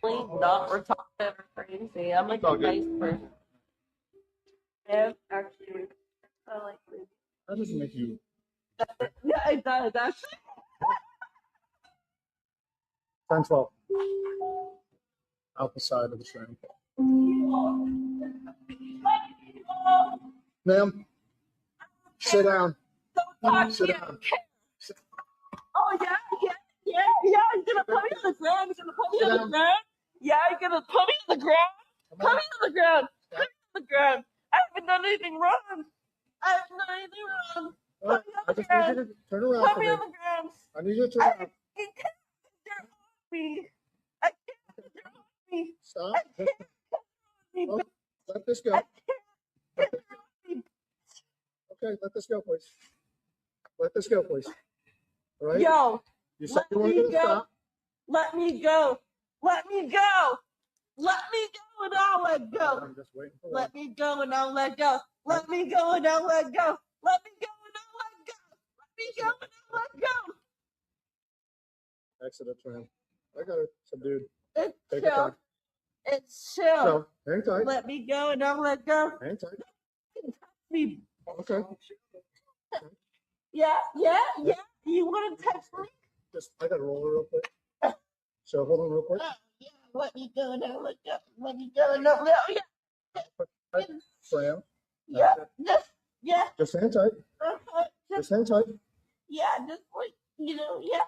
not retarded or crazy. I'm like a nice person. Yeah, actually, I like crazy. That doesn't make you. Yeah, it does actually. 10-12. Out the side of the shrimp. Ma'am, sit down. Sit down. Oh yeah. He's gonna put me on the ground. He's gonna put me on the ground. Yeah, he's gonna put me on the ground. Put me on the ground. Put me on the ground. I haven't done anything wrong. I haven't done anything wrong. Put me on the ground. I just need you to turn around. Put me on the ground. I need you to turn around. You can't you're on me. I can't you're on me. Stop. I can't you're on me. Let this go. I can't you're on me. Okay, let this go, please. Let this go, please. All right? Yo, You said you weren't going to stop. let me go. Let me go. Let me go and I'll let go. I'm just waiting for Let me go and I'll let go. Let me go and I'll let go. Let me go and I'll let go. Let me go and I'll let go. Exit a tram. I got it, subdued. It's Take your chill. time. It's chill. So, hang tight. Let me go and I'll let go. Hang tight. Touch me. Okay. Yeah. You want to touch me? Just, I got to roll it real quick. So, hold on real quick. Yeah. Let me go and I'll let go. Let me go and I'll let go. Tram. Yeah. Just hang tight. Just hang tight. Yeah, just like, yeah.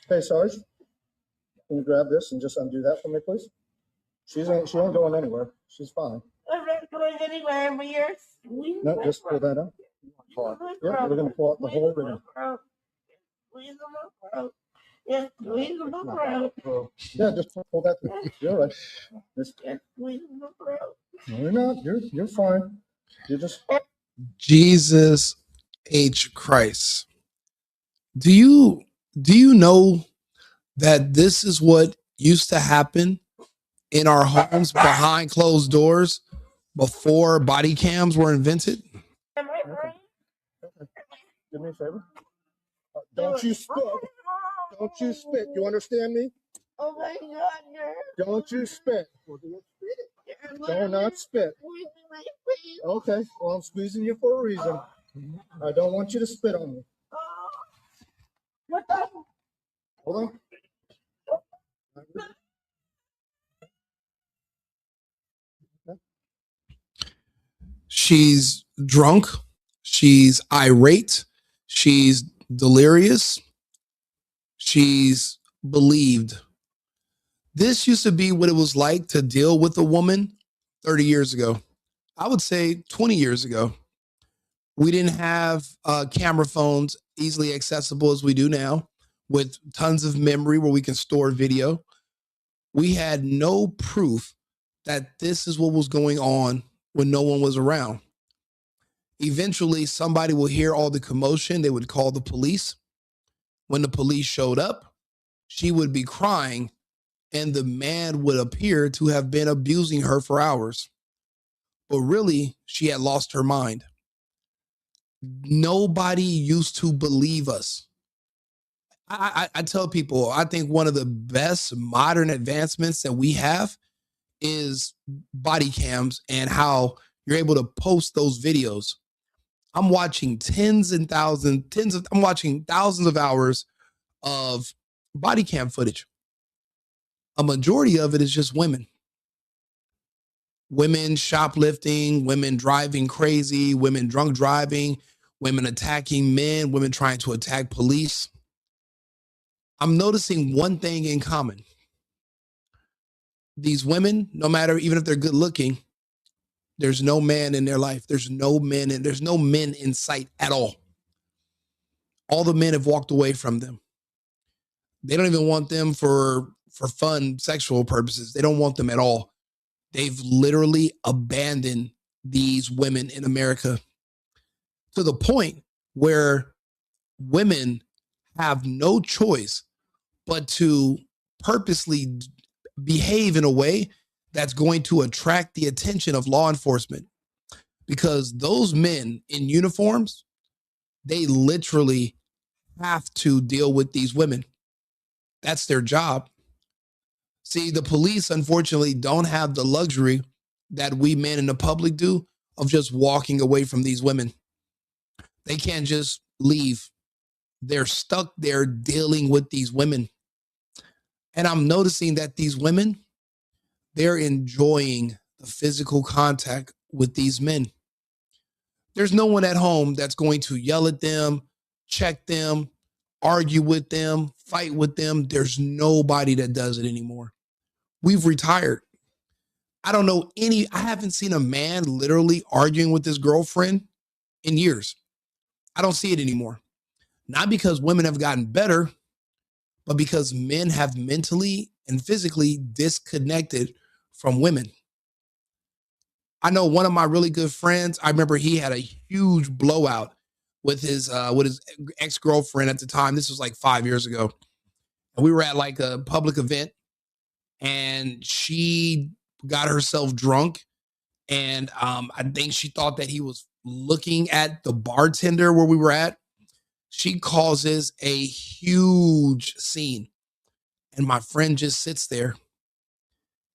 Hey, Sarge, can you grab this and just undo that for me, please? She ain't going anywhere. She's fine. I'm not going anywhere, but you're squeezing. No, just pull that out. Yeah, we're going to pull out the whole ribbon. Squeeze my throat. Yeah, squeeze my throat. Yeah, just pull that through. You're right. Just squeeze my throat. No, you're not. You're fine. You just Jesus H. Christ. Do you know that this is what used to happen in our homes behind closed doors before body cams were invented? Am I right? okay. Do me a favor. Don't you spit. Don't you spit. You understand me? Oh my God, Don't you spit. Do not spit. Okay. Well, I'm squeezing you for a reason. I don't want you to spit on me. What the? Hold on. She's drunk. She's irate. She's delirious. She's believed. This used to be what it was like to deal with a woman 30 years ago. I would say 20 years ago. We didn't have camera phones easily accessible as we do now with tons of memory where we can store video. We had no proof that this is what was going on when no one was around. Eventually, somebody will hear all the commotion. They would call the police. When the police showed up, she would be crying, and the man would appear to have been abusing her for hours. But really, she had lost her mind. Nobody used to believe us. I tell people, I think one of the best modern advancements that we have is body cams and how you're able to post those videos. I'm watching I'm watching thousands of hours of body cam footage. A majority of it is just women. Women shoplifting, women driving crazy, women drunk driving, women attacking men, women trying to attack police. I'm noticing one thing in common. These women, no matter even if they're good looking, there's no man in their life. There's no men in sight at all. All the men have walked away from them. They don't even want them for fun, sexual purposes. They don't want them at all. They've literally abandoned these women in America to the point where women have no choice but to purposely behave in a way that's going to attract the attention of law enforcement. Because those men in uniforms, they literally have to deal with these women. That's their job. See, the police, unfortunately, don't have the luxury that we men in the public do of just walking away from these women. They can't just leave. They're stuck there dealing with these women. And I'm noticing that these women, they're enjoying the physical contact with these men. There's no one at home that's going to yell at them, check them, argue with them, fight with them. There's nobody that does it anymore. We've retired. I haven't seen a man literally arguing with his girlfriend in years. I don't see it anymore. Not because women have gotten better, but because men have mentally and physically disconnected from women. I know one of my really good friends, I remember he had a huge blowout with his ex-girlfriend at the time. This was like 5 years ago. And we were at like a public event and she got herself drunk. And I think she thought that he was looking at the bartender where we were at. She causes a huge scene. And my friend just sits there.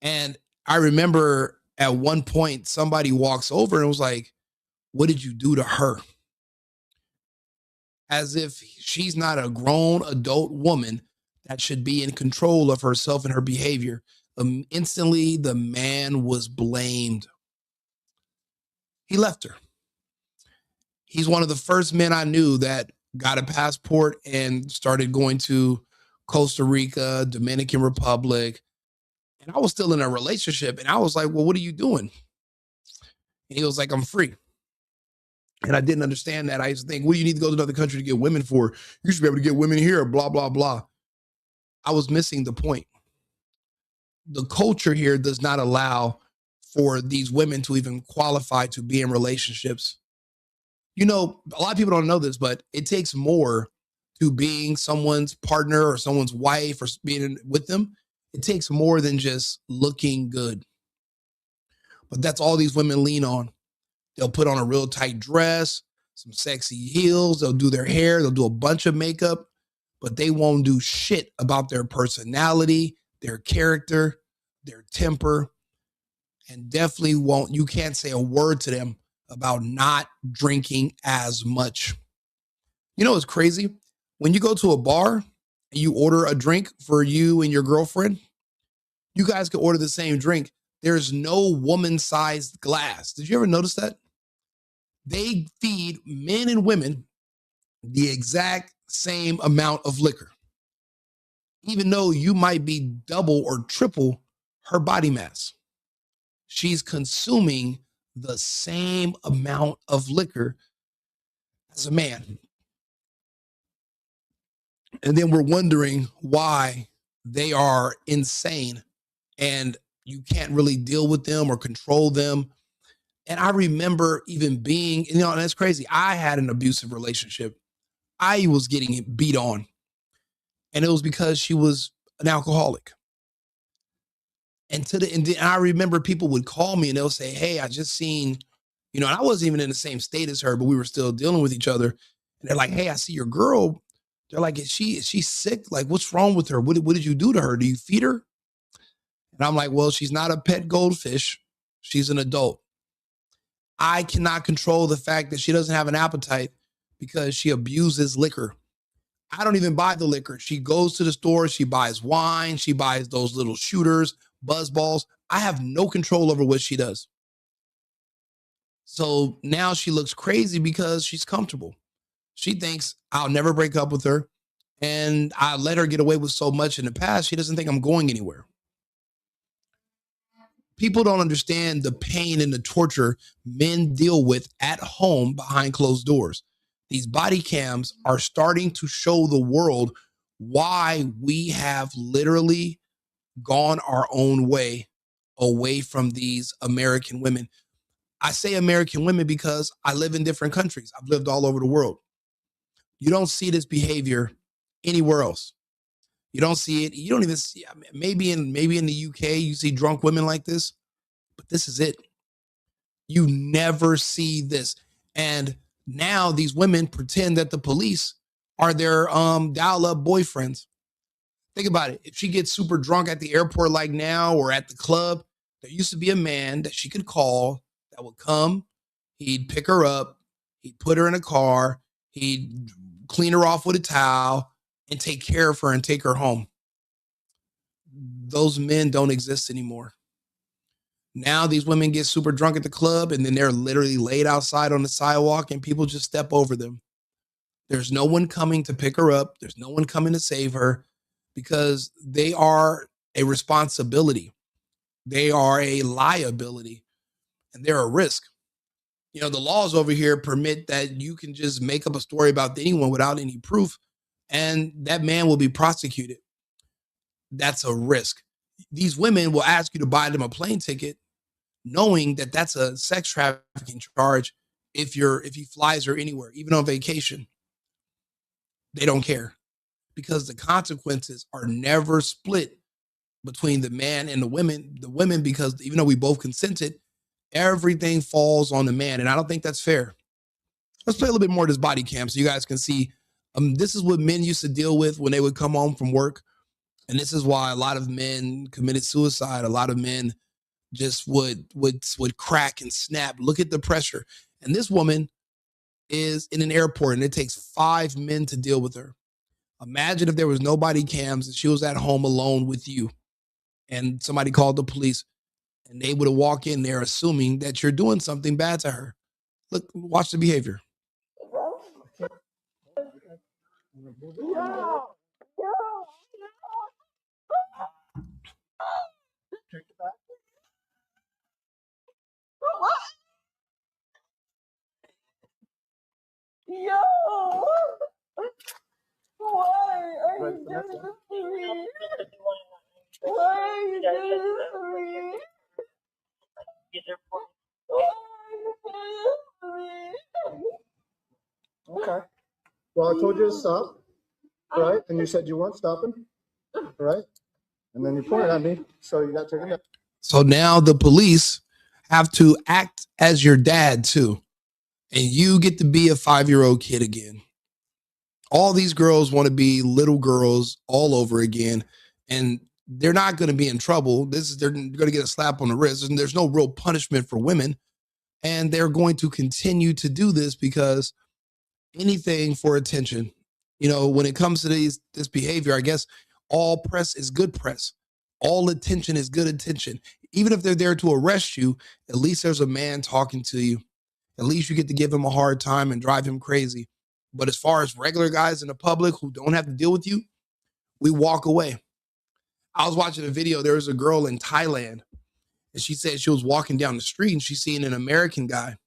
And I remember at one point, somebody walks over and was like, "What did you do to her?" As if she's not a grown adult woman that should be in control of herself and her behavior. Instantly, the man was blamed. He left her. He's one of the first men I knew that got a passport and started going to Costa Rica, Dominican Republic. And I was still in a relationship. And I was like, "Well, what are you doing?" And he was like, "I'm free." And I didn't understand that. I used to think, "What do you need to go to another country to get women for? You should be able to get women here, blah, blah, blah." I was missing the point. The culture here does not allow for these women to even qualify to be in relationships. You know, a lot of people don't know this, but it takes more to being someone's partner or someone's wife or being with them. It takes more than just looking good. But that's all these women lean on. They'll put on a real tight dress, some sexy heels. They'll do their hair. They'll do a bunch of makeup, but they won't do shit about their personality, their character, their temper, and definitely won't. You can't say a word to them about not drinking as much. You know what's crazy? When you go to a bar and you order a drink for you and your girlfriend, you guys can order the same drink. There's no woman-sized glass. Did you ever notice that? They feed men and women the exact same amount of liquor, even though you might be double or triple her body mass. She's consuming the same amount of liquor as a man. And then we're wondering why they are insane and you can't really deal with them or control them. And I remember even being, and that's crazy. I had an abusive relationship. I was getting beat on. And it was because she was an alcoholic. And I remember people would call me and they'll say, "Hey, I just seen," and I wasn't even in the same state as her, but we were still dealing with each other. And they're like, "Hey, I see your girl." They're like, is she sick? Like, what's wrong with her? What did you do to her? Do you feed her? And I'm like, "Well, she's not a pet goldfish. She's an adult. I cannot control the fact that she doesn't have an appetite because she abuses liquor. I don't even buy the liquor. She goes to the store. She buys wine. She buys those little shooters, buzz balls. I have no control over what she does." So now she looks crazy because she's comfortable. She thinks I'll never break up with her. And I let her get away with so much in the past. She doesn't think I'm going anywhere. People don't understand the pain and the torture men deal with at home behind closed doors. These body cams are starting to show the world why we have literally gone our own way away from these American women. I say American women because I live in different countries. I've lived all over the world. You don't see this behavior anywhere else. You don't see it. You don't even see, maybe in the UK, you see drunk women like this, but this is it. You never see this. And now these women pretend that the police are their dial-up boyfriends. Think about it. If she gets super drunk at the airport like now or at the club, there used to be a man that she could call that would come. He'd pick her up. He'd put her in a car. He'd clean her off with a towel and take care of her and take her home. Those men don't exist anymore. Now these women get super drunk at the club and then they're literally laid outside on the sidewalk and people just step over them. There's no one coming to pick her up. There's no one coming to save her because they are a responsibility. They are a liability and they're a risk. You know, the laws over here permit that you can just make up a story about anyone without any proof and that man will be prosecuted. That's a risk. These women will ask you to buy them a plane ticket knowing that that's a sex trafficking charge if he flies her anywhere, even on vacation. They don't care because the consequences are never split between the man and the women, because even though we both consented, everything falls on the man. And I don't think that's fair. Let's play a little bit more of this body cam so you guys can see. This is what men used to deal with when they would come home from work. And this is why a lot of men committed suicide. A lot of men just would crack and snap. Look at the pressure. And this woman is in an airport and it takes 5 men to deal with her. Imagine if there was no body cams and she was at home alone with you and somebody called the police and they would have walked in there assuming that you're doing something bad to her. Look, watch the behavior. Yo! Why are you doing this to me? Why are you doing this to me? Why are you doing this to me? Okay. Well, I told you to stop, right? And you said you weren't stopping, right? And then you pointed at me, so you got taken down. So now the police have to act as your dad too. And you get to be a 5-year-old kid again. All these girls want to be little girls all over again. And they're not going to be in trouble. They're going to get a slap on the wrist. And there's no real punishment for women. And they're going to continue to do this because anything for attention. You know, when it comes to this behavior, I guess all press is good press. All attention is good attention. Even if they're there to arrest you, at least there's a man talking to you. At least you get to give him a hard time and drive him crazy. But as far as regular guys in the public who don't have to deal with you, we walk away. I was watching a video. There was a girl in Thailand and she said she was walking down the street and she seen an American guy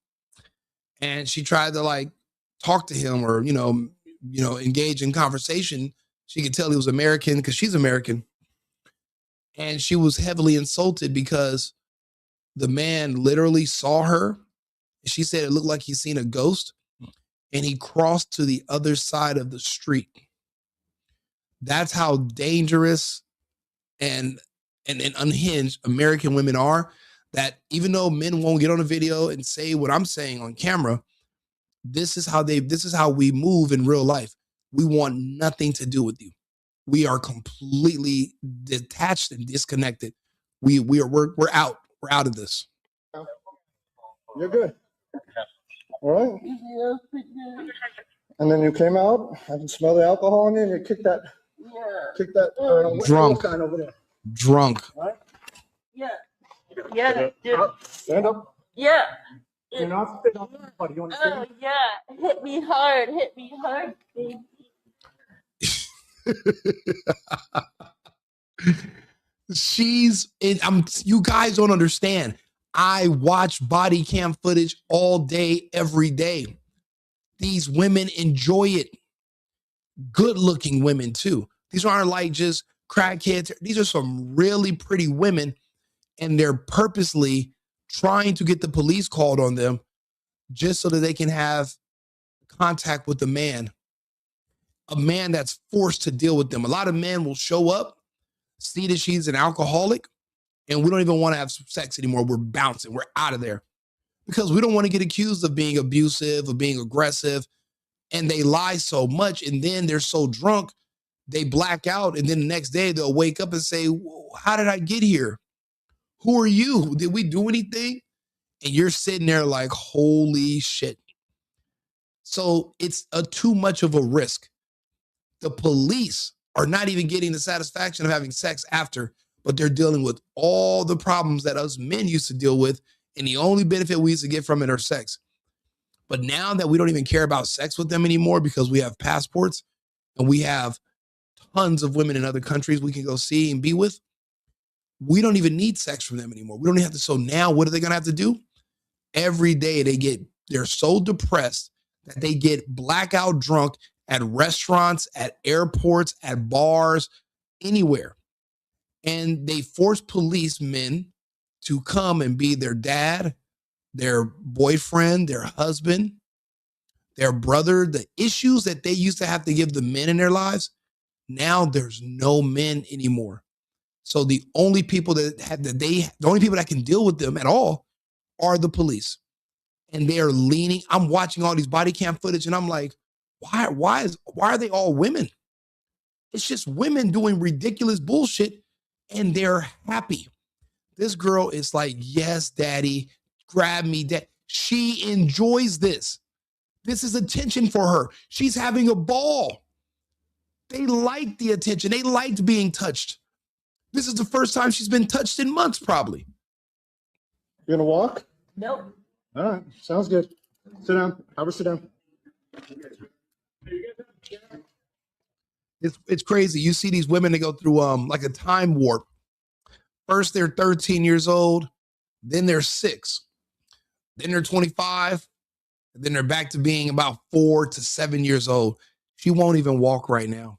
and she tried to like talk to him or, you know, engage in conversation. She could tell he was American because she's American. And she was heavily insulted because the man literally saw her. She said it looked like he's seen a ghost and he crossed to the other side of the street. That's how dangerous and unhinged American women are, that even though men won't get on a video and say what I'm saying on camera, this is how we move in real life. We want nothing to do with you. We are completely detached and disconnected. We're out. We're out of this. You're good. All right. And then you came out, I can smell the alcohol in you, and you kicked that Drunk. over there. Drunk. All right? Yeah, dude. Stand up. Yeah. You're not spitting on anybody. You understand? Oh, yeah. Hit me hard, baby. You guys don't understand. I watch body cam footage all day, every day. These women enjoy it. Good looking women too. These aren't like just crackheads. These are some really pretty women and they're purposely trying to get the police called on them just so that they can have contact with a man that's forced to deal with them. A lot of men will show up, see that she's an alcoholic, and we don't even want to have sex anymore. We're bouncing. We're out of there because we don't want to get accused of being abusive, of being aggressive. and they lie so much, and then they're so drunk, they black out, and then the next day they'll wake up and say, how did I get here? Who are you? Did we do anything? And you're sitting there like, holy shit. So it's too much of a risk. The police are not even getting the satisfaction of having sex after, but they're dealing with all the problems that us men used to deal with, and the only benefit we used to get from it are sex. But now that we don't even care about sex with them anymore because we have passports and we have tons of women in other countries we can go see and be with, we don't even need sex from them anymore. We don't have to. So now what are they going to have to do? Every day they're so depressed that they get blackout drunk at restaurants, at airports, at bars, anywhere. And they force policemen to come and be their dad, their boyfriend, their husband, their brother. The issues that they used to have to give the men in their lives, now there's no men anymore. So the only people the only people that can deal with them at all are the police. And they are leaning. I'm watching all these body cam footage and I'm like, why are they all women? It's just women doing ridiculous bullshit and they're happy. This girl is like, yes, daddy, grab me, dad. She enjoys this. This is attention for her. She's having a ball. They like the attention. They liked being touched. This is the first time she's been touched in months, probably. You gonna walk? Nope. All right, sounds good. Sit down. Have her sit down. It's crazy. You see these women that go through like a time warp. First, they're 13 years old, then they're 6, then they're 25, and then they're back to being about 4 to 7 years old. She won't even walk right now.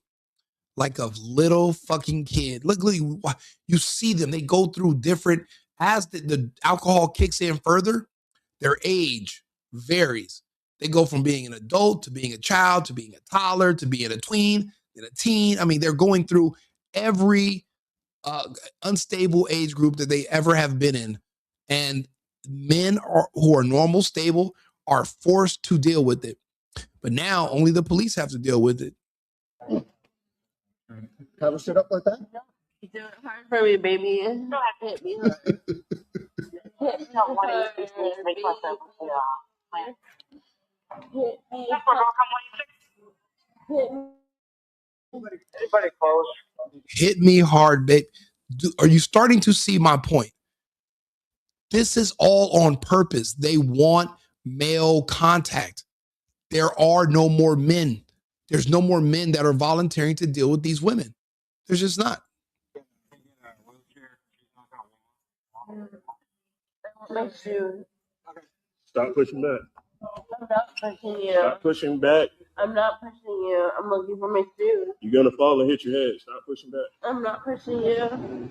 Like a little fucking kid. Look, you see them. They go through different, as the alcohol kicks in further, their age varies. They go from being an adult to being a child to being a toddler to being a tween and a teen. I mean, they're going through every unstable age group that they ever have been in. And men who are normal, stable, are forced to deal with it. But now only the police have to deal with it. Have her sit up like that? You're doing it hard for me, baby. Hit me hard. Hit me hard, baby. Anybody close? Hit me hard, babe. Are you starting to see my point? This is all on purpose. They want male contact. There are no more men. There's no more men that are volunteering to deal with these women. There's just not. My shoe. Stop pushing back. I'm not pushing you. Stop pushing back. I'm not pushing you. I'm looking for my shoe. You're gonna fall and hit your head. Stop pushing back. I'm not pushing you.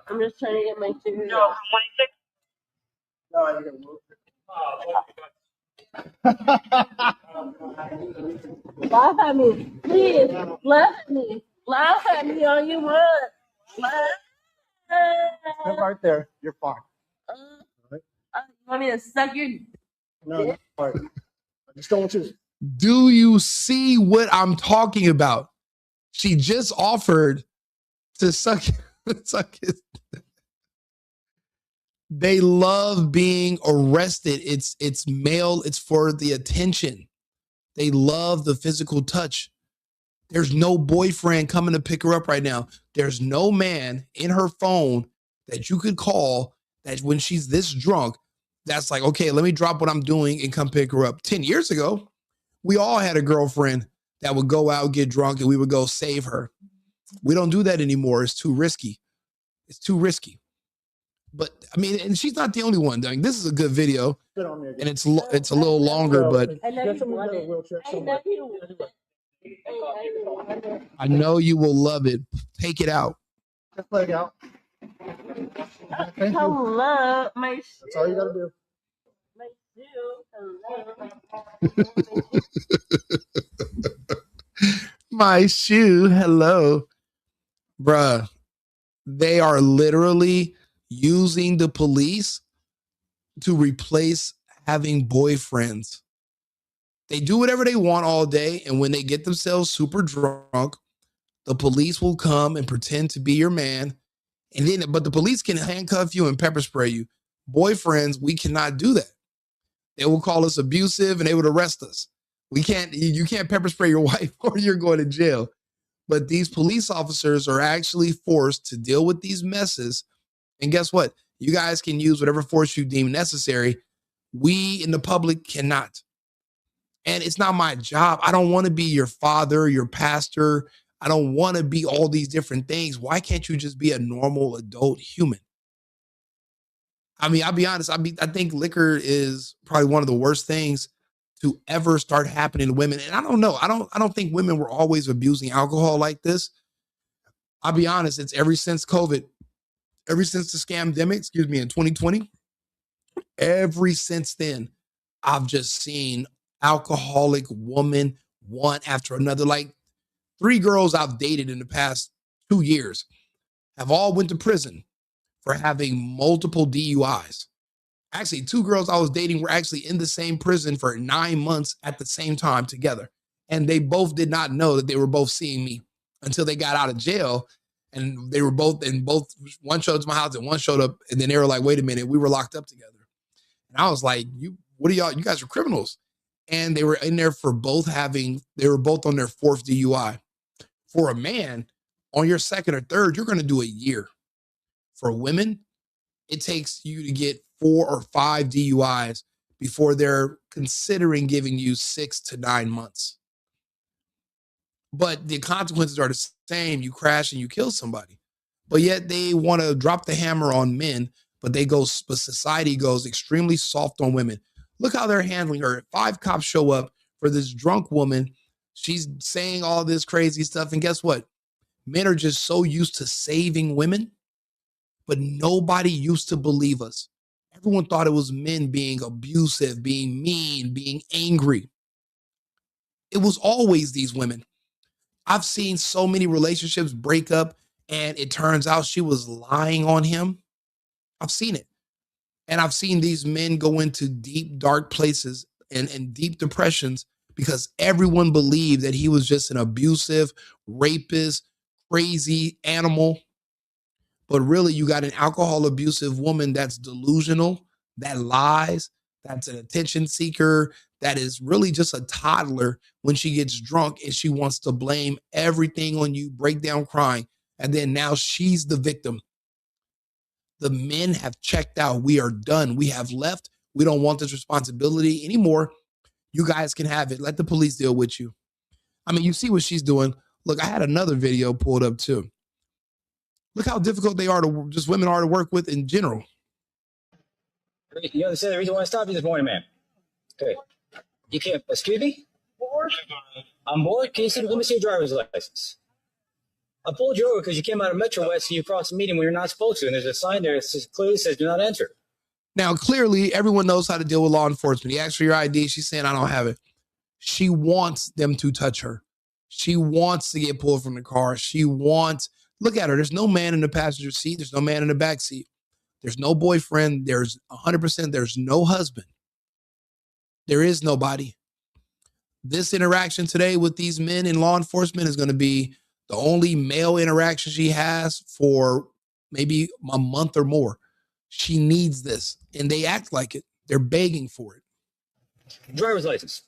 I'm just trying to get my shoe. No, 26. No, you're gonna move. Laugh at me. Please. Laugh at me. Laugh at me all you want. Sit right there. You're fine. You want me to suck your No, no. All right. I just don't want you to. Do you see what I'm talking about? She just offered to suck his. They love being arrested. It's male. It's for the attention. They love the physical touch. There's no boyfriend coming to pick her up right now. There's no man in her phone that you could call that when she's this drunk, that's like, okay, let me drop what I'm doing and come pick her up. 10 years ago, we all had a girlfriend that would go out, get drunk, and we would go save her. We don't do that anymore. It's too risky. It's too risky. But I mean, and she's not the only one. I mean, this is a good video, and it's a little longer, but I know you want it. I know you want it. I know you will love it. Take it out. Just let it out. Thank you. Hello, my shoe. That's all you gotta do. My shoe. Hello. My shoe. Hello. Bruh, they are literally using the police to replace having boyfriends. They do whatever they want all day. And when they get themselves super drunk, the police will come and pretend to be your man. And then, but the police can handcuff you and pepper spray you. Boyfriends, we cannot do that. They will call us abusive and they would arrest us. You can't pepper spray your wife or you're going to jail. But these police officers are actually forced to deal with these messes. And guess what? You guys can use whatever force you deem necessary. We in the public cannot. And it's not my job. I don't want to be your father, your pastor. I don't want to be all these different things. Why can't you just be a normal adult human? I mean, I'll be honest. I think liquor is probably one of the worst things to ever start happening to women. And I don't know. I don't think women were always abusing alcohol like this. I'll be honest. It's ever since COVID, ever since the scamdemic, in 2020, ever since then, I've just seen alcoholic woman one after another. Like 3 girls I've dated in the past 2 years have all went to prison for having multiple DUIs. Actually, 2 girls I was dating were actually in the same prison for 9 months at the same time together. And they both did not know that they were both seeing me until they got out of jail. And they were both, one showed up to my house and one showed up. And then they were like, wait a minute, we were locked up together. And I was like, you guys are criminals. And they were in there for they were both on their 4th DUI. For a man, on your 2nd or 3rd, you're going to do a year. For women, it takes you to get 4 or 5 DUIs before they're considering giving you 6 to 9 months. But the consequences are the same. You crash and you kill somebody. But yet they want to drop the hammer on men, but society goes extremely soft on women. Look how they're handling her. 5 cops show up for this drunk woman. She's saying all this crazy stuff. And guess what? Men are just so used to saving women, but nobody used to believe us. Everyone thought it was men being abusive, being mean, being angry. It was always these women. I've seen so many relationships break up and it turns out she was lying on him. I've seen it. And I've seen these men go into deep, dark places and deep depressions because everyone believed that he was just an abusive, rapist, crazy animal. But really, you got an alcohol abusive woman that's delusional, that lies, that's an attention seeker, that is really just a toddler when she gets drunk and she wants to blame everything on you, break down crying. And then now she's the victim. The men have checked out. We are done. We have left. We don't want this responsibility anymore. You guys can have it. Let the police deal with you. I mean, you see what she's doing. Look, I had another video pulled up too. Look how difficult women are to work with in general. You understand the reason why I stopped you this morning, man? Okay. You can't, excuse me? I'm bored. Can you see, let me see your driver's license. I pulled you over because you came out of Metro West and you crossed the median when you're not supposed to. And there's a sign there that clearly says do not enter. Now, clearly, everyone knows how to deal with law enforcement. He asked for your ID. She's saying, I don't have it. She wants them to touch her. She wants to get pulled from the car. Look at her. There's no man in the passenger seat. There's no man in the back seat. There's no boyfriend. There's 100%. There's no husband. There is nobody. This interaction today with these men in law enforcement is going to be the only male interaction she has for maybe a month or more. She needs this, and they act like it. They're begging for it. Driver's license.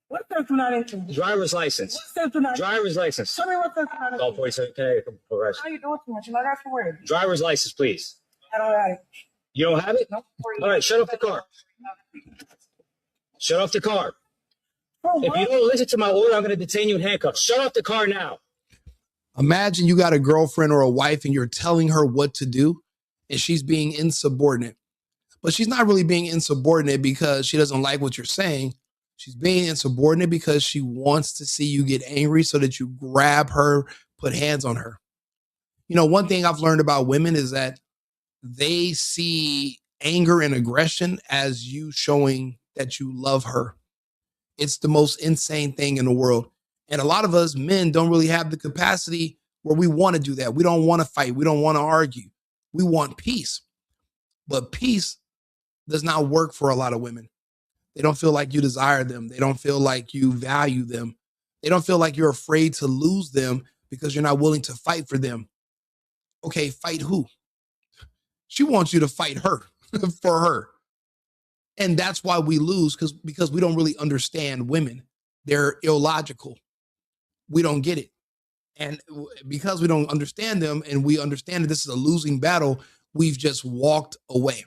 What says do not enter? Driver's license. What says do not enter? Driver's license. Tell me what says do not enter. Call 47 Connecticut. How you doing too much? You're not asking where it is. Driver's license, please. I don't have it. You don't have it? No. All right, shut off the car. Shut off the car. For If you what? don't listen to my order, I'm going to detain you in handcuffs. Shut off the car now. Imagine you got a girlfriend or a wife and you're telling her what to do and she's being insubordinate. But she's not really being insubordinate because she doesn't like what you're saying. She's being insubordinate because she wants to see you get angry so that you grab her, put hands on her. You know, one thing I've learned about women is that they see anger and aggression as you showing that you love her. It's the most insane thing in the world. And a lot of us men don't really have the capacity where we want to do that. We don't want to fight. We don't want to argue. We want peace. But peace does not work for a lot of women. They don't feel like you desire them. They don't feel like you value them. They don't feel like you're afraid to lose them because you're not willing to fight for them. Okay, fight who? She wants you to fight her for her. And that's why we lose, because we don't really understand women. They're illogical. We don't get it. And because we don't understand them and we understand that this is a losing battle, we've just walked away.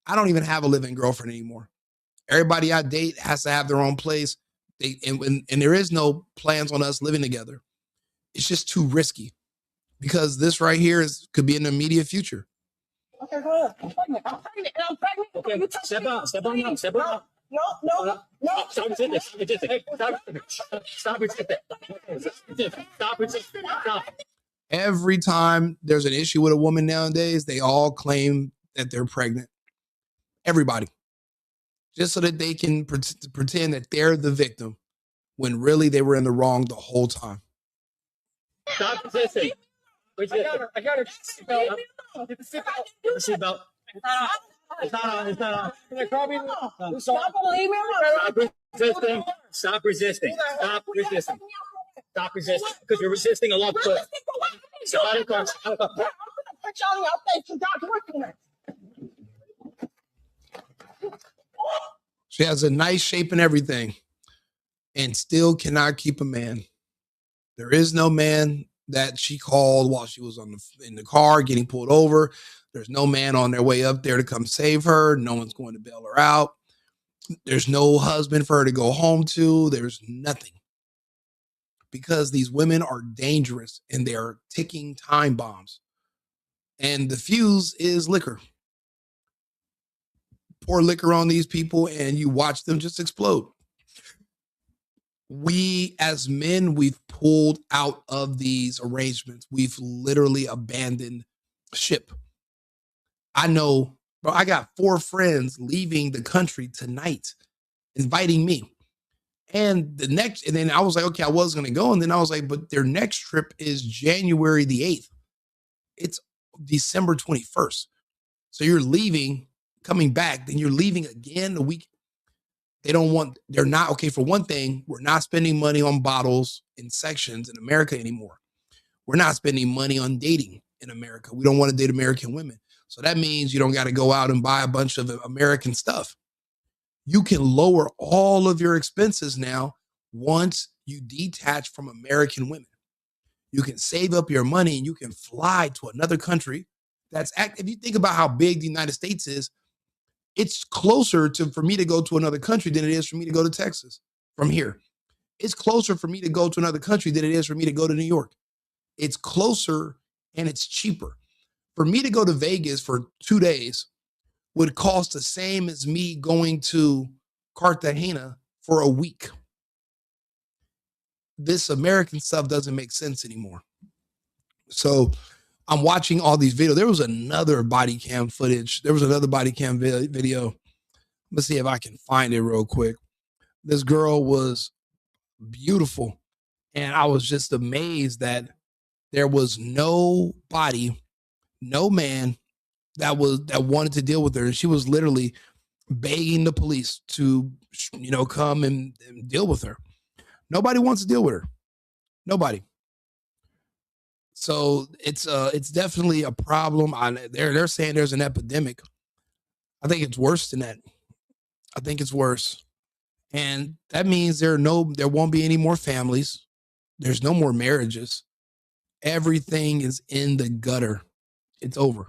I don't even have a living girlfriend anymore. Everybody I date has to have their own place. And there is no plans on us living together. It's just too risky because this right here could be in the immediate future. Okay, go ahead. I'm pregnant. I'm pregnant. I'm pregnant. Okay, step out. Step on. Step on. No. Stop resisting. Stop resisting. Stop resisting. Stop. Every time there's an issue with a woman nowadays, they all claim that they're pregnant. Everybody. Just so that they can pretend that they're the victim when really they were in the wrong the whole time. Stop resisting. I got her. Seatbelt. Get the seatbelt. Get the seatbelt. It's not on. It's not on. Stop resisting. Stop resisting. Stop resisting. Stop resisting. Because you're resisting a love foot. Step out of the car. I'm gonna put y'all in your face. You got working it. She has a nice shape and everything and still cannot keep a man. There is no man that she called while she was in the car getting pulled over. There's no man on their way up there to come save her. No one's going to bail her out. There's no husband for her to go home to. There's nothing. Because these women are dangerous and they're ticking time bombs. And the fuse is liquor. Pour liquor on these people and you watch them just explode. We as men, we've pulled out of these arrangements. We've literally abandoned ship. I know, bro, I got 4 friends leaving the country tonight, inviting me. And then I was like, okay, I was going to go. And then I was like, but their next trip is January the 8th. It's December 21st. So you're leaving, coming back, then you're leaving again a week. They're not, okay, for one thing, we're not spending money on bottles and sections in America anymore. We're not spending money on dating in America. We don't want to date American women. So that means you don't got to go out and buy a bunch of American stuff. You can lower all of your expenses now once you detach from American women. You can save up your money and you can fly to another country if you think about how big the United States is, it's closer for me to go to another country than it is for me to go to Texas from here. It's closer for me to go to another country than it is for me to go to New York. It's closer and it's cheaper. For me to go to Vegas for 2 days would cost the same as me going to Cartagena for a week. This American stuff doesn't make sense anymore. So I'm watching all these videos. There was another body cam footage. There was another body cam video. Let's see if I can find it real quick. This girl was beautiful. And I was just amazed that there was nobody, no man that wanted to deal with her. And she was literally begging the police to, come and deal with her. Nobody wants to deal with her. Nobody. So it's definitely a problem. They're saying there's an epidemic. I think it's worse than that. I think it's worse. And that means there won't be any more families. There's no more marriages. Everything is in the gutter. It's over.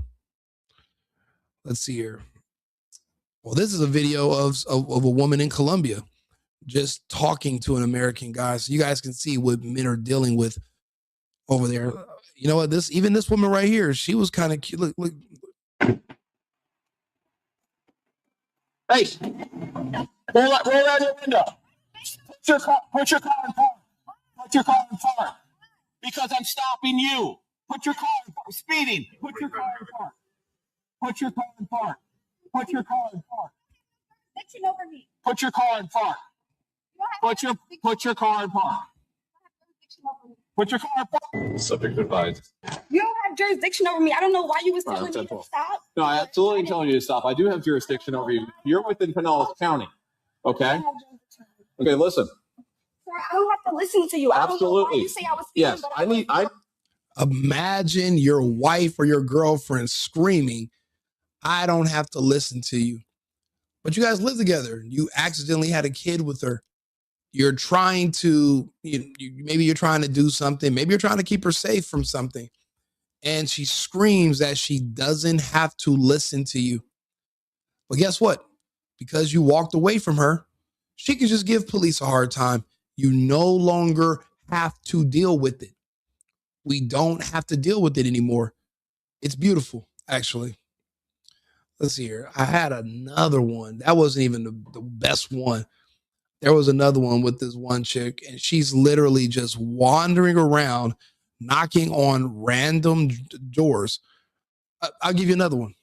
Let's see here. Well, this is a video of a woman in Colombia just talking to an American guy. So you guys can see what men are dealing with over there. You know what? This woman right here, she was kind of cute. Look. Hey, roll out your window. Put your car in park. Put your car in park. Because I'm stopping you. Put your car in park. Speeding. Put your car in park. Put your car in park. Put your car in park. Over me. Put your car in park. Put your car in park. Put your car in park. Subject advised. You don't have jurisdiction over me. I don't know why you was telling me to stop. No, I absolutely telling you to stop. I do have jurisdiction over you. You're within Pinellas County. Okay. Okay, listen. Sir, I don't have to listen to you. I don't know why you say I was speaking, Yes, but I Imagine your wife or your girlfriend screaming, I don't have to listen to you. But you guys live together. You accidentally had a kid with her. You're trying to, maybe you're trying to do something. Maybe you're trying to keep her safe from something. And she screams that she doesn't have to listen to you. But guess what? Because you walked away from her, she can just give police a hard time. You no longer have to deal with it. We don't have to deal with it anymore. It's beautiful, actually. Let's see here. I had another one. That wasn't even the best one. There was another one with this one chick, and she's literally just wandering around, knocking on random doors. I'll give you another one.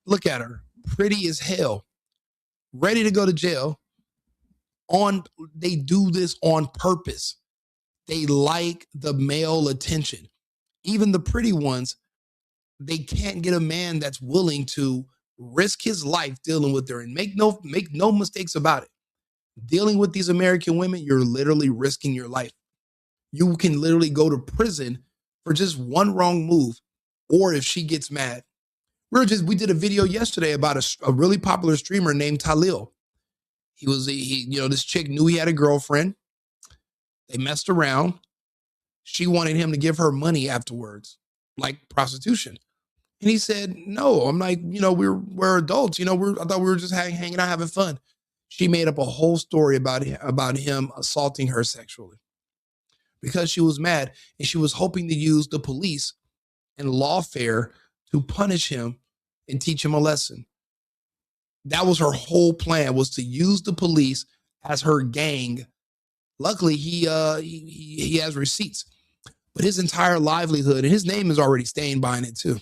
Look at her, pretty as hell, ready to go to jail. They do this on purpose. They like the male attention. Even the pretty ones, they can't get a man that's willing to risk his life dealing with her. And make no mistakes about it. Dealing with these American women, you're literally risking your life. You can literally go to prison for just one wrong move, or if she gets mad. We did a video yesterday about a really popular streamer named Talil. This chick knew he had a girlfriend. They messed around. She wanted him to give her money afterwards, like prostitution. And he said, no. I'm like, we're adults. I thought we were just hanging out, having fun. She made up a whole story about him assaulting her sexually because she was mad, and she was hoping to use the police and lawfare to punish him and teach him a lesson. That was her whole plan, was to use the police as her gang. Luckily, he has receipts, but his entire livelihood and his name is already stained behind it too.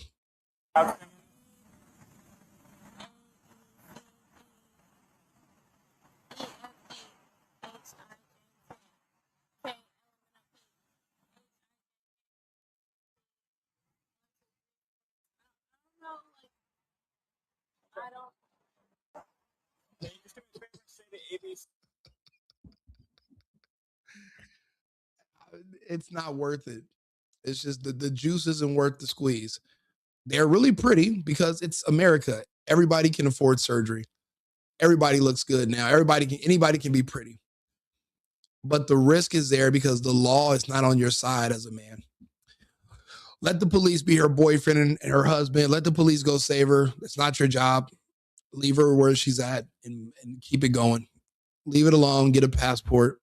It's not worth it. It's just the juice isn't worth the squeeze. They're really pretty because it's America. Everybody can afford surgery. Everybody looks good now. Anybody can be pretty. But the risk is there because the law is not on your side as a man. Let the police be her boyfriend and her husband. Let the police go save her. It's not your job. Leave her where she's at and keep it going. Leave it alone. Get a passport.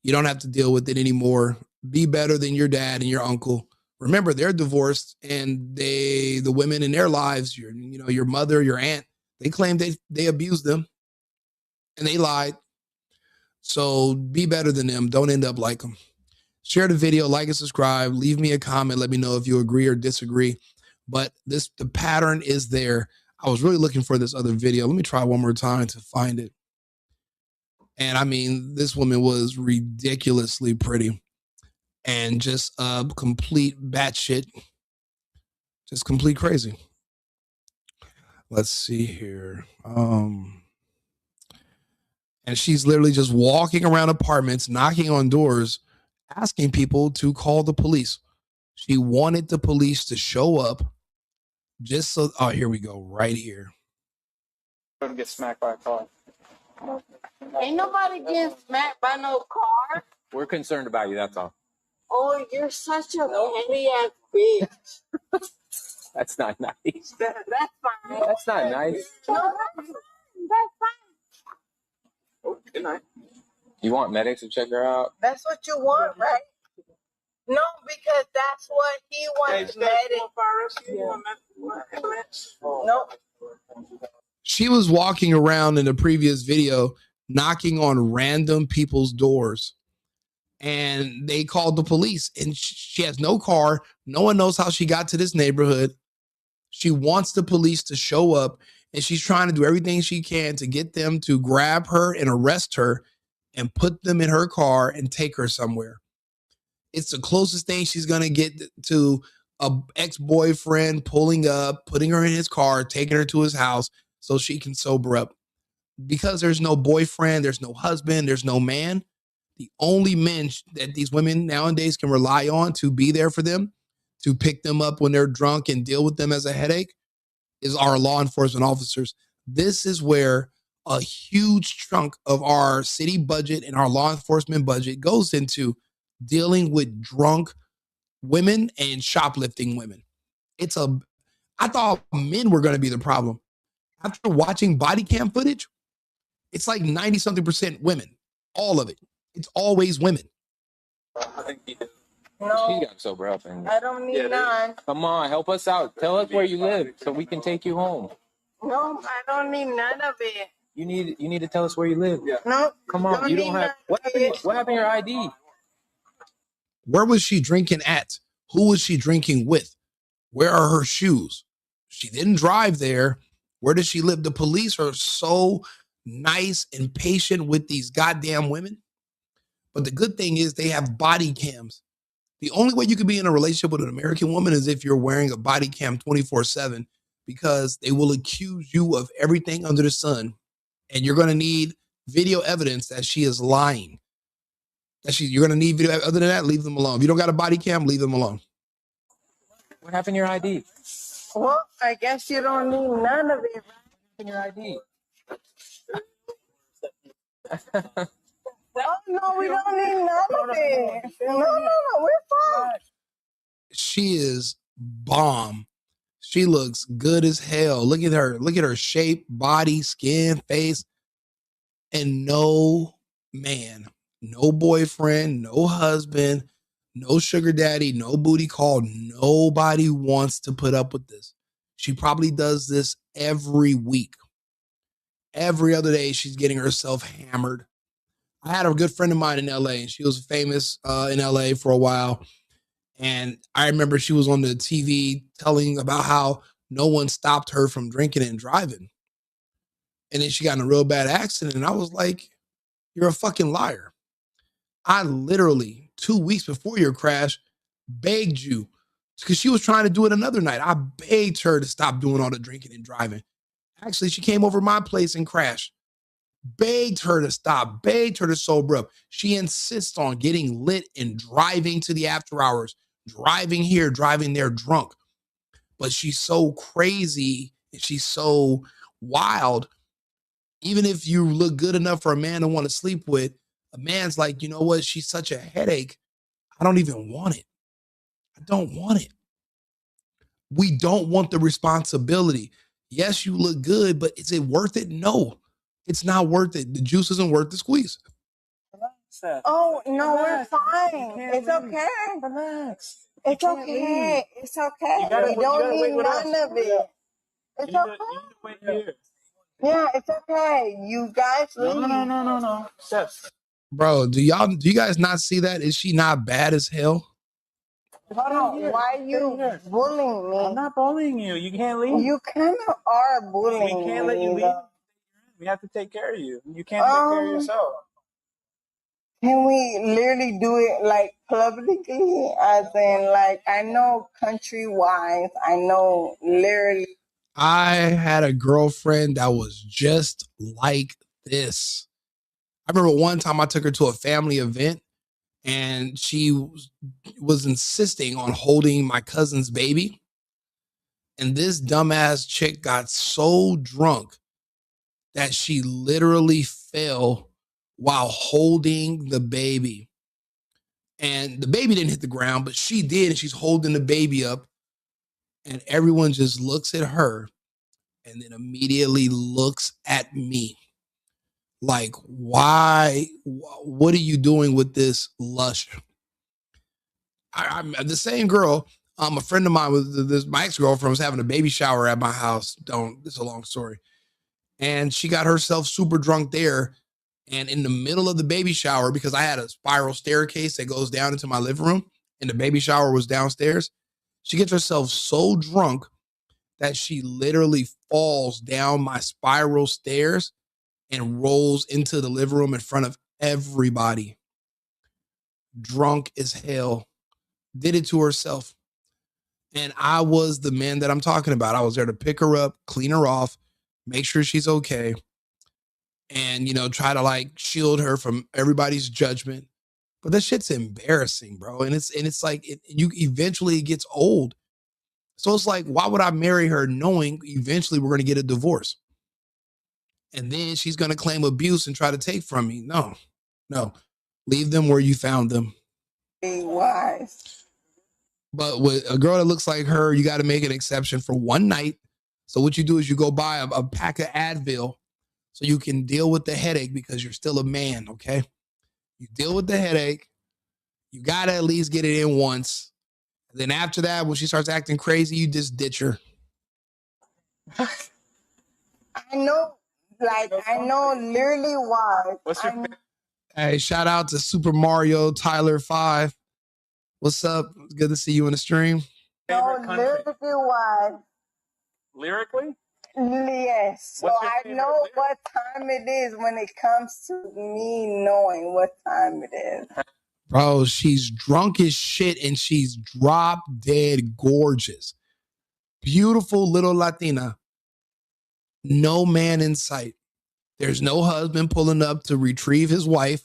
You don't have to deal with it anymore. Be better than your dad and your uncle. Remember, they're divorced, and the women in their lives, your mother, your aunt, they claim they abused them and they lied. So be better than them. Don't end up like them. Share the video, like and subscribe. Leave me a comment. Let me know if you agree or disagree. But the pattern is there. I was really looking for this other video. Let me try one more time to find it. And I mean, this woman was ridiculously pretty and just complete batshit, just complete crazy. Let's see here. And she's literally just walking around apartments, knocking on doors, asking people to call the police. She wanted the police to show up just so. Oh, here we go, right here. Don't get smacked by a car. Ain't nobody getting smacked by no car. We're concerned about you, that's all. Oh, you're such a petty ass bitch. That's not nice. That's fine. That's not nice. No, that's fine. Oh, good night. You want medics to check her out? That's what you want, right? No, because that's what he wants. No. She was walking around in the previous video, knocking on random people's doors, and they called the police, and she has no car. No one knows how she got to this neighborhood. She wants the police to show up, and she's trying to do everything she can to get them to grab her and arrest her and put them in her car and take her somewhere. It's the closest thing she's going to get to a ex-boyfriend pulling up, putting her in his car, taking her to his house so she can sober up. Because there's no boyfriend, there's no husband, there's no man. The only men that these women nowadays can rely on to be there for them, to pick them up when they're drunk and deal with them as a headache, is our law enforcement officers. This is where a huge chunk of our city budget and our law enforcement budget goes into dealing with drunk women and shoplifting women. I thought men were going to be the problem. After watching body cam footage, it's like 90 something percent women. All of it. It's always women. I think he did. No, He got sober up. And I don't need none. come on, help us out. Tell us where you live so we can take you home. No, I don't need none of it. You need to tell us where you live. Yeah. No, Come on, you don't have. What happened to your ID? Where was she drinking at? Who was she drinking with? Where are her shoes? She didn't drive there. Where does she live? The police are so nice and patient with these goddamn women. But the good thing is they have body cams. The only way you can be in a relationship with an American woman is if you're wearing a body cam 24/7, because they will accuse you of everything under the sun. And you're going to need video evidence that she is lying. You're going to need video. Other than that, leave them alone. If you don't got a body cam, leave them alone. What happened to your ID? Well, I guess you don't need none of it. What happened to your ID? Oh, no, we don't need none of it. No, we're fine. She is bomb. She looks good as hell. Look at her. Look at her shape, body, skin, face. And no man, no boyfriend, no husband, no sugar daddy, no booty call. Nobody wants to put up with this. She probably does this every week. Every other day, she's getting herself hammered. I had a good friend of mine in LA, and she was famous in LA for a while. And I remember she was on the TV telling about how no one stopped her from drinking and driving. And then she got in a real bad accident. And I was like, you're a fucking liar. I literally, 2 weeks before your crash, begged you, because she was trying to do it another night. I begged her to stop doing all the drinking and driving. Actually, she came over my place and crashed. Begged her to stop, begged her to sober up. She insists on getting lit and driving to the after hours, driving here, driving there, drunk. But she's so crazy and she's so wild. Even if you look good enough for a man to want to sleep with, a man's like, you know what? She's such a headache. I don't even want it. I don't want it. We don't want the responsibility. Yes, you look good, but is it worth it? No. It's not worth it. The juice isn't worth the squeeze. Oh, no, we're fine. It's okay. Relax. It's okay. It's okay. We don't need none of it. It's okay. Yeah, it's okay. You guys leave. No. Steps. Bro, do you guys not see that? Is she not bad as hell? Why are you bullying me? I'm not bullying you. You can't leave. You kind of are bullying me. We can't let you leave. We have to take care of you. You can't take care of yourself. Can we literally do it like publicly? As in, like, I know country-wise, I know literally. I had a girlfriend that was just like this. I remember one time I took her to a family event and she was insisting on holding my cousin's baby. And this dumbass chick got so drunk that she literally fell while holding the baby. And the baby didn't hit the ground, but she did. And she's holding the baby up. And everyone just looks at her and then immediately looks at me. Like, why? What are you doing with this lush? I'm the same girl. A friend of mine my ex-girlfriend was having a baby shower at my house. It's a long story. And she got herself super drunk there. And in the middle of the baby shower, because I had a spiral staircase that goes down into my living room, and the baby shower was downstairs, she gets herself so drunk that she literally falls down my spiral stairs and rolls into the living room in front of everybody. Drunk as hell. Did it to herself. And I was the man that I'm talking about. I was there to pick her up, clean her off, make sure she's okay, and, you know, try to like shield her from everybody's judgment. But that shit's embarrassing, bro. And it's like you eventually it gets old. So it's like, why would I marry her knowing eventually we're going to get a divorce? And then she's going to claim abuse and try to take from me. No. Leave them where you found them. Be wise. But with a girl that looks like her, you got to make an exception for one night. So what you do is you go buy a pack of Advil so you can deal with the headache because you're still a man, okay? You deal with the headache. You got to at least get it in once. And then after that, when she starts acting crazy, you just ditch her. I know literally why. What's your Hey, shout out to Super Mario Tyler 5. What's up? Good to see you in the stream. favorite country? Lyrically why. Lyrically? Yes. So I know what time it is when it comes to me knowing what time it is. Bro, she's drunk as shit and she's drop dead gorgeous. Beautiful little Latina. No man in sight. There's no husband pulling up to retrieve his wife.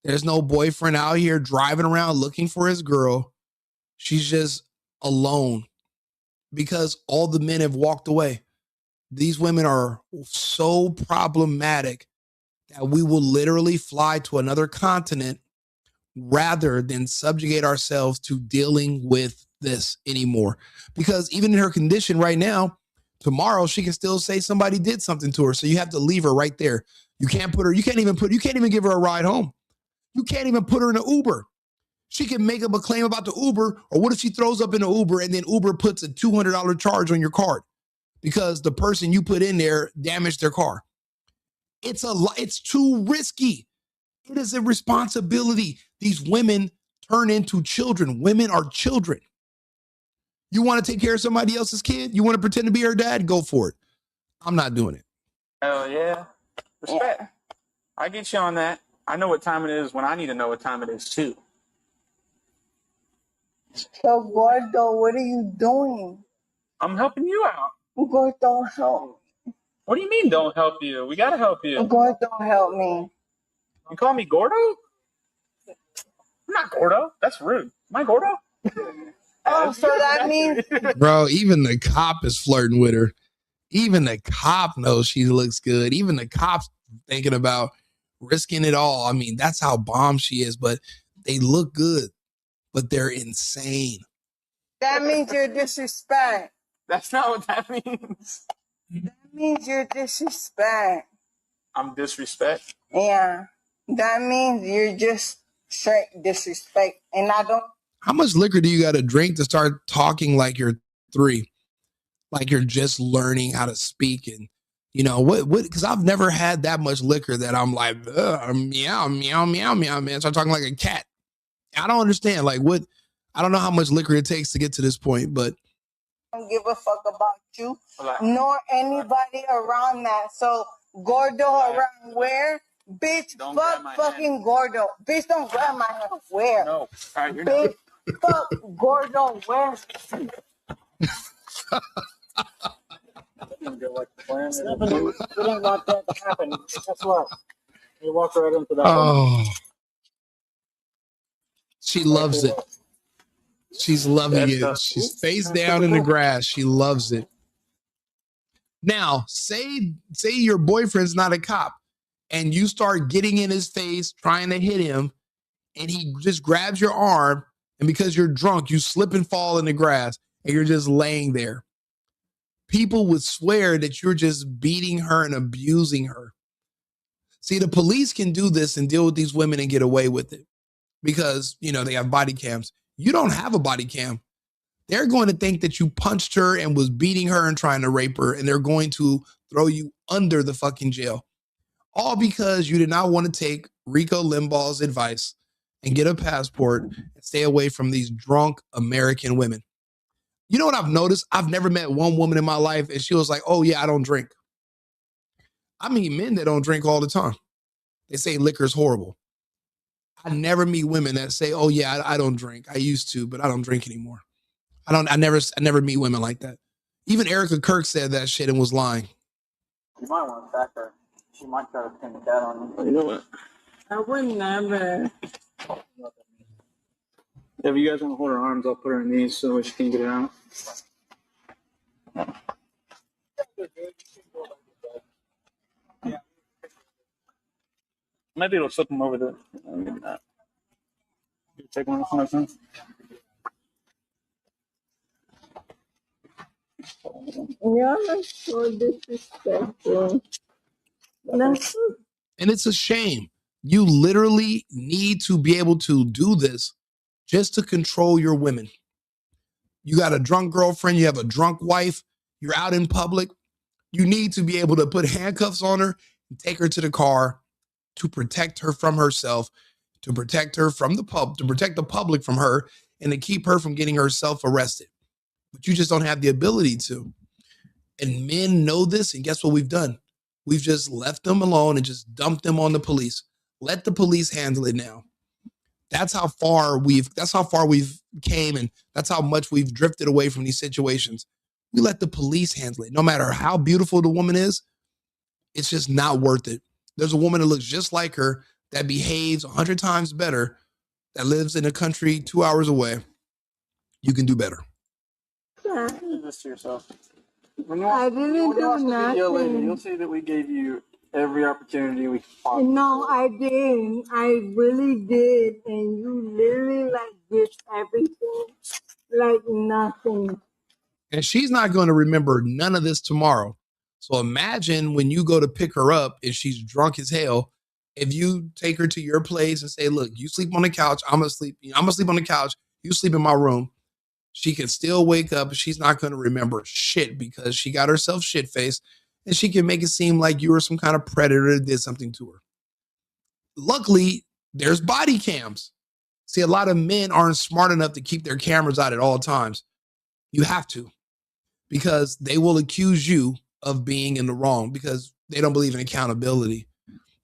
There's no boyfriend out here driving around looking for his girl. She's just alone because all the men have walked away. These women are so problematic that we will literally fly to another continent rather than subjugate ourselves to dealing with this anymore. Because even in her condition right now, tomorrow she can still say somebody did something to her. So you have to leave her right there. You can't even give her a ride home. You can't even put her in an Uber. She can make up a claim about the Uber, or what if she throws up in an Uber and then Uber puts a $200 charge on your card because the person you put in there damaged their car? It's too risky. It is a responsibility. These women turn into children. Women are children. You want to take care of somebody else's kid? You want to pretend to be her dad? Go for it. I'm not doing it. Hell yeah. Respect. Yeah. I get you on that. I know what time it is when I need to know what time it is too. So Gordo, what are you doing? I'm helping you out. Gordo, help. What do you mean don't help you? We gotta help you. Gordo, help me. You call me Gordo? I'm not Gordo. That's rude. Am I Gordo? Oh, so that means... Bro, even the cop is flirting with her. Even the cop knows she looks good. Even the cop's thinking about risking it all. I mean, that's how bomb she is, but they look good, but they're insane. That means you're disrespect. That's not what that means. That means you're disrespect. I'm disrespect? Yeah. That means you're just straight disrespect. And I don't... How much liquor do you got to drink to start talking like you're 3? Like you're just learning how to speak and, you know, what, because I've never had that much liquor that I'm like, meow, meow, meow, meow, man. Start talking like a cat. I don't understand. Like what, I don't know how much liquor it takes to get to this point, but. I don't give a fuck about you, nor anybody around that. So, Gordo around where? Bitch, fuck fucking Gordo. Bitch, don't grab my hand. Where? No. All right, you're bitch, fuck Gordo, where? Didn't want that to happen. Guess what? You walk right into that. Oh, she loves it. She's loving it. She's face down in the grass. She loves it. Now, say your boyfriend's not a cop and you start getting in his face, trying to hit him, and he just grabs your arm, and because you're drunk, you slip and fall in the grass, and you're just laying there. People would swear that you're just beating her and abusing her. See, the police can do this and deal with these women and get away with it because, you know, they have body cams. You don't have a body cam. They're going to think that you punched her and was beating her and trying to rape her, and they're going to throw you under the fucking jail. All because you did not want to take Rico Limbaugh's advice and get a passport and stay away from these drunk American women. You know what I've noticed? I've never met one woman in my life and she was like, oh yeah, I don't drink. I meet men that don't drink all the time. They say liquor's horrible. I never meet women that say, oh yeah, I don't drink. I used to, but I don't drink anymore. I never meet women like that. Even Erica Kirk said that shit and was lying. You might want to back her. She might try to pin the dad on you. You know what? I would never. If you guys want to hold her arms, I'll put her in these so she can get it out. Yeah. Maybe it'll slip them over there. Maybe not. You take one off my son. Y'all are so disrespectful. And it's a shame. You literally need to be able to do this just to control your women. You got a drunk girlfriend, you have a drunk wife, you're out in public. You need to be able to put handcuffs on her and take her to the car to protect her from herself, to protect her from the pub, to protect the public from her, and to keep her from getting herself arrested. But you just don't have the ability to. And men know this, and guess what we've done? We've just left them alone and just dumped them on the police. Let the police handle it now. That's how far we've came, and that's how much we've drifted away from these situations. We let the police handle it. No matter how beautiful the woman is, it's just not worth it. There's a woman that looks just like her that behaves 100 times better, that lives in a country 2 hours away. You can do better. Do this to yourself. I didn't do nothing. Later, you'll see that we gave you every opportunity we could possibly. No, I didn't. I really did. And you literally did everything like nothing. And she's not going to remember none of this tomorrow. So imagine when you go to pick her up and she's drunk as hell. If you take her to your place and say, look, you sleep on the couch, I'm gonna sleep on the couch, you sleep in my room. She can still wake up and she's not going to remember shit because she got herself shit-faced, and she can make it seem like you were some kind of predator that did something to her. Luckily, there's body cams. See, a lot of men aren't smart enough to keep their cameras out at all times. You have to, because they will accuse you of being in the wrong because they don't believe in accountability.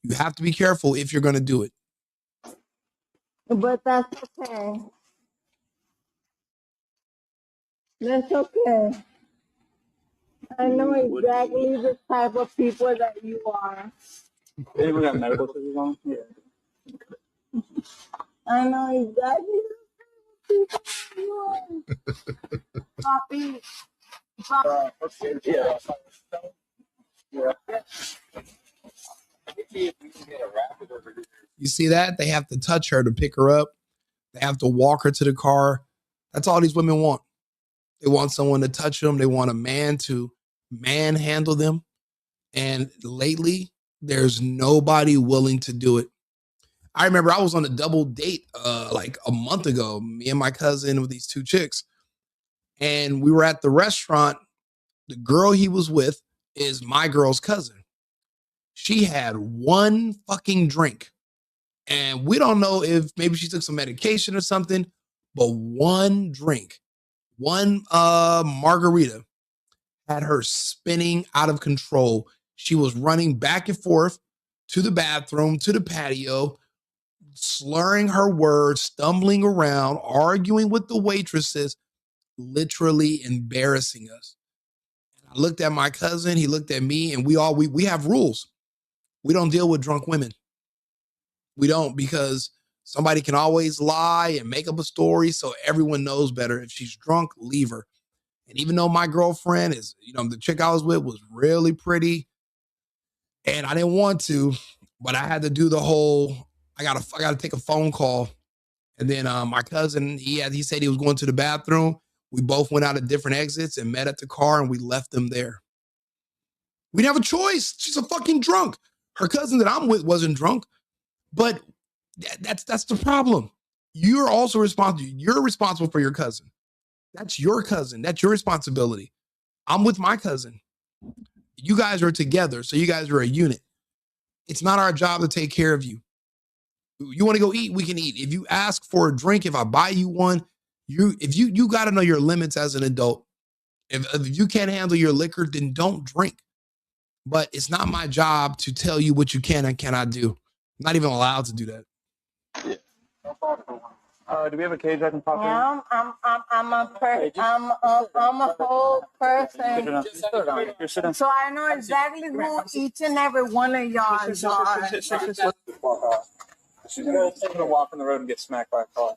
You have to be careful if you're going to do it. But that's okay. That's okay. I know exactly the type of people that you are. Anyone got medical scissors on? Yeah. I know exactly the type of people you are. Poppy. Yeah. You see that? They have to touch her to pick her up. They have to walk her to the car. That's all these women want. They want someone to touch them. They want a man to manhandle them. And lately, there's nobody willing to do it. I remember I was on a double date like a month ago, me and my cousin with these two chicks. And we were at the restaurant. The girl he was with is my girl's cousin. She had one fucking drink. And we don't know if maybe she took some medication or something, but one drink, one margarita had her spinning out of control. She was running back and forth to the bathroom, to the patio, slurring her words, stumbling around, arguing with the waitresses, literally embarrassing us. I looked at my cousin, he looked at me, and we have rules. We don't deal with drunk women. We don't, because somebody can always lie and make up a story so everyone knows better. If she's drunk, leave her. And even though my girlfriend is, the chick I was with was really pretty, and I didn't want to, but I had to do the whole, I gotta take a phone call. And then my cousin, he said he was going to the bathroom. We both went out at different exits and met at the car, and we left them there. We didn't have a choice. She's a fucking drunk. Her cousin that I'm with wasn't drunk. But that's the problem. You're also responsible. You're responsible for your cousin. That's your cousin. That's your responsibility. I'm with my cousin. You guys are together, so you guys are a unit. It's not our job to take care of you. You want to go eat, we can eat. If you ask for a drink, if I buy you one, you got to know your limits as an adult. If you can't handle your liquor, then don't drink. But it's not my job to tell you what you can and cannot do. I'm not even allowed to do that. Yeah. Do we have a cage I can pop Yeah, I'm a whole person. in? Sit down. So I know exactly who each and every one of y'all are. She's gonna walk on the road and get smacked by a car.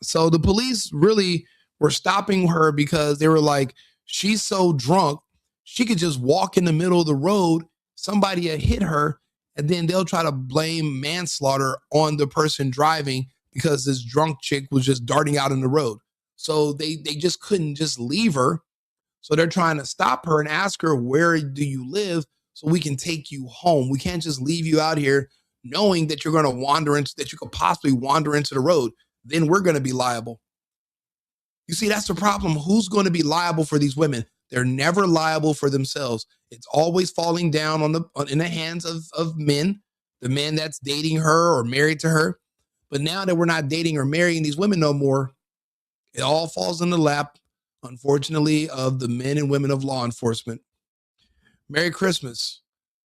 So the police really were stopping her because they were like, she's so drunk, she could just walk in the middle of the road, somebody had hit her, and then they'll try to blame manslaughter on the person driving because this drunk chick was just darting out in the road. So they just couldn't just leave her. So they're trying to stop her and ask her, where do you live so we can take you home? We can't just leave you out here knowing that you're going to wander into, that you could possibly wander into the road. Then we're going to be liable. You see, that's the problem. Who's going to be liable for these women? They're never liable for themselves. It's always falling down in the hands of men, the man that's dating her or married to her. But now that we're not dating or marrying these women no more, it all falls in the lap, unfortunately, of the men and women of law enforcement. Merry Christmas,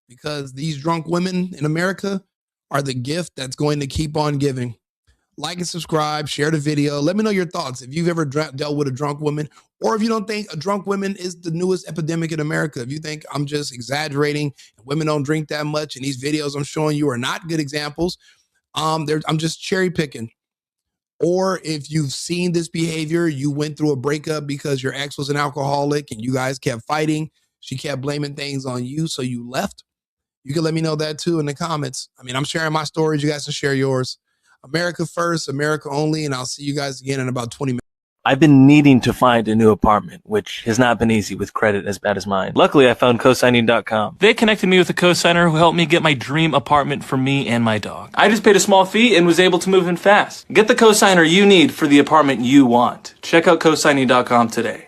because these drunk women in America are the gift that's going to keep on giving. Like and subscribe, share the video. Let me know your thoughts. If you've ever dealt with a drunk woman, or if you don't think a drunk woman is the newest epidemic in America, if you think I'm just exaggerating and women don't drink that much and these videos I'm showing you are not good examples, I'm just cherry picking. Or if you've seen this behavior, you went through a breakup because your ex was an alcoholic and you guys kept fighting. She kept blaming things on you, so you left. You can let me know that too in the comments. I mean, I'm sharing my stories. You guys can share yours. America first, America only, and I'll see you guys again in about 20 minutes. I've been needing to find a new apartment, which has not been easy with credit as bad as mine. Luckily, I found cosigning.com. They connected me with a cosigner who helped me get my dream apartment for me and my dog. I just paid a small fee and was able to move in fast. Get the cosigner you need for the apartment you want. Check out cosigning.com today.